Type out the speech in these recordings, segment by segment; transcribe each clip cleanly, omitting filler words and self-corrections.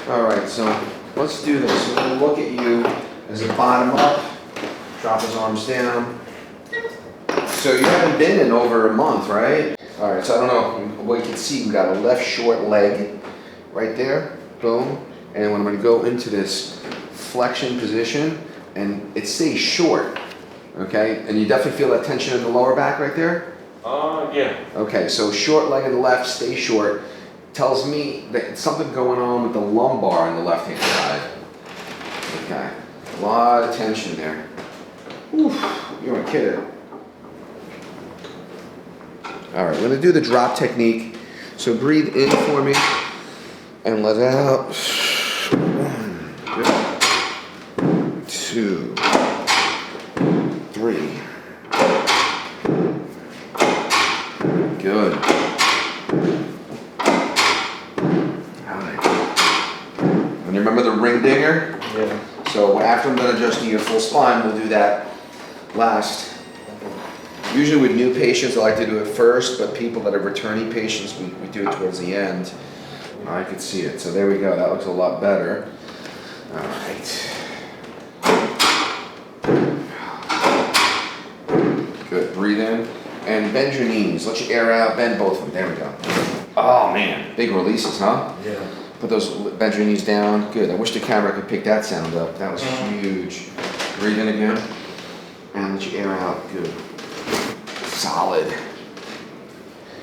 All right, so let's do this. We're gonna look at you as a bottom up, drop his arms down. So you haven't been in over a month, right? All right, so I don't know what you can see. We got a left short leg right there, boom. And when I'm gonna go into this flexion position, and it stays short, okay? And you definitely feel that tension in the lower back right there? Yeah. Okay, so short leg in the left, stay short. Tells me that something going on with the lumbar on the left-hand side. Okay, a lot of tension there. Oof, you're a kidder. All right, we're gonna do the drop technique. So breathe in for me and let out. 1, good. 2, 3. Good. And remember the ring dinger? Yeah. So after I'm done adjusting your full spine, we'll do that last. Usually with new patients, I like to do it first, but people that are returning patients, we do it towards the end. I could see it. So there we go. That looks a lot better. All right. Good. Breathe in. And bend your knees. Let your air out. Bend both of them. There we go. Oh, man. Big releases, huh? Yeah. Put those, bend your knees down. Good. I wish the camera could pick that sound up. That was huge. Breathe in again. And let your air out. Good. Solid.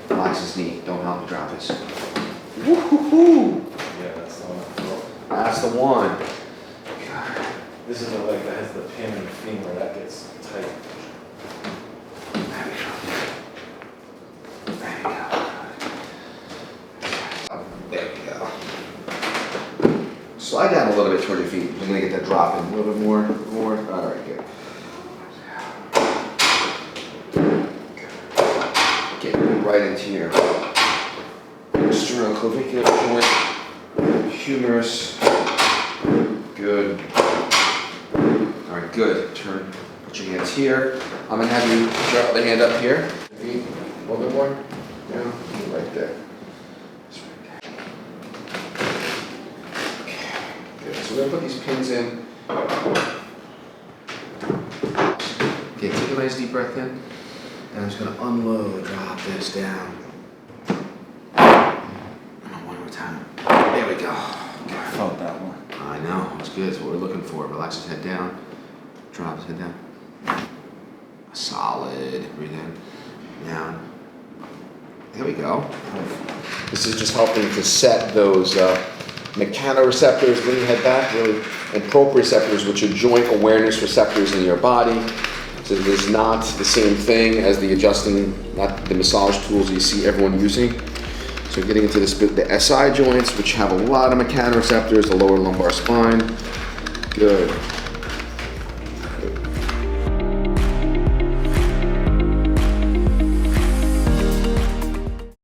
Relax his knee. Don't help him drop his. Woo-hoo-hoo. Yeah, that's the one. That's the one. God. This is the leg that has the pin in the femur that gets tight. There we go. There we go. Slide down a little bit toward your feet. We're gonna get that drop in a little bit more. All right, good. Get right into your sternoclavicular joint, humerus. Good. All right, good. Turn. Put your hands here. I'm gonna have you drop the hand up here. Feet a little bit more. Down. Right there. Just right there. Okay. Good. So we're gonna put these pins in. Okay, take a nice deep breath in. And I'm just gonna unload, drop this down. One more time. There we go. I felt that one. I know, it's good, it's what we're looking for. Relax his head down, drop his head down. Solid, breathe in, down. There we go. This is just helping to set those mechanoreceptors, bring your head back, really, and proprioceptors, which are joint awareness receptors in your body. So it is not the same thing as the adjusting, not the massage tools you see everyone using. So getting into this bit, the SI joints, which have a lot of mechanoreceptors, the lower lumbar spine. Good.